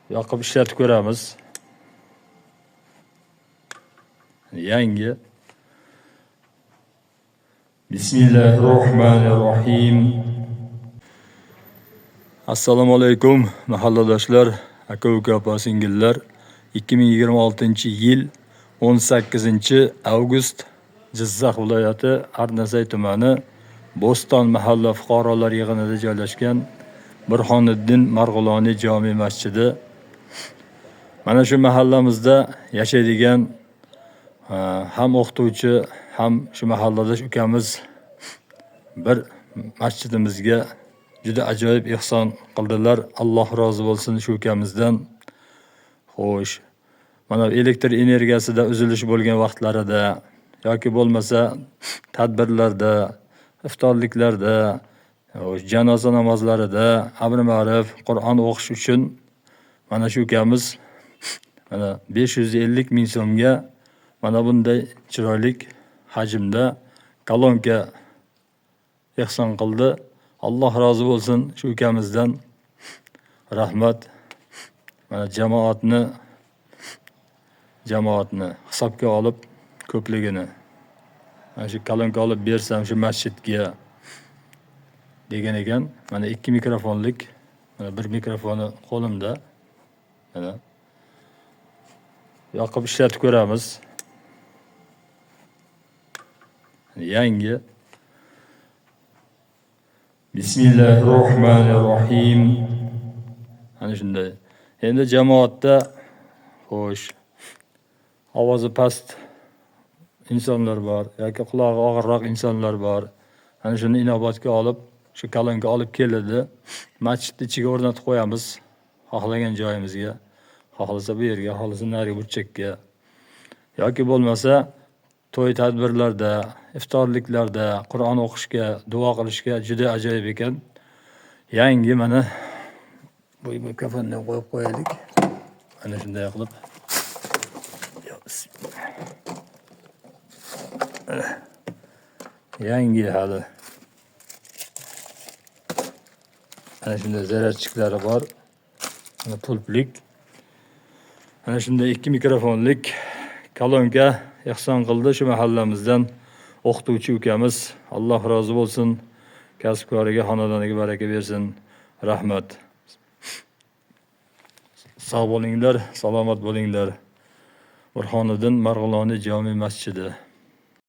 yoqib ishlatib ko'ramiz. Yangi. Bismillahirrohmanirrohim. Assalomu alaykum mahalladoshlar, aka-uka, opa-singillar. 2026-yil 18-avgust Jizzax viloyati Arnasay tumani Bo'ston mahalla fuqarolar yig'inida joylashgan Burhoniddin Marg'iloniy jome masjidi. Mana shu mahallamizda yashaydigan ham o'qituvchi, ham shu mahalladosh ukamiz bir masjidimizga juda ajoyib ihson qildilar. Alloh rozi bo'lsin shu ukamizdan. Xo'sh, mana elektr energiyasida uzilish bo'lgan vaqtlarida yoki bo'lmasa tadbirlarda, iftorliklarda, janoza namozlarida, amr ma'ruf, Qur'on o'qish uchun mana shu ukamiz mana 550 ming so'mga mana bunday chiroyli hajmda kolonka ihson qildi. Alloh rozi bo'lsin shu ukamizdan. Rahmat. Mana jamoatni hisobga olib ko'pligini mana shu kolonka olib bersam shu masjidga degan ekan. Mana 2 mikrofonlik, mana bir mikrofoni qo'limda. Mana yoqib ishlatib ko'ramiz. Yangi. Bismillahirrohmanirrohim. Ana shunday. Endi jamoatda xo'sh, ovozi past insonlar bor yoki qulog'i og'irroq insonlar bor. Ana shuni inobatga olib, shu kolonka olib keladi. Masjid ichiga o'rnatib qo'yamiz. Xohlagan joyimizga, xohlasa bu yerga, xohlasa nari burchakka. Yoki bo'lmasa to'y tadbirlarda, iftorliklarda, Qur'on o'qishga, duo qilishga juda ajoyib ekan. Yangi mana bu mikrofondan qo'yib qo'yaylik. Mana shunday qilib. Yangi hali. Mana shunday zaryadchiklari bor. Mana pultlik. Mana shunday 2 mikrofonlik kolonka ihson qildi shu mahallamizdan o'qituvchi ukamiz. Alloh rozi bo'lsin. Kasb-koriga, xonadoniga baraka bersin. Rahmat. Sog' bo'linglar, salomat bo'linglar. Burhoniddin Marg'iloniy jome masjidi.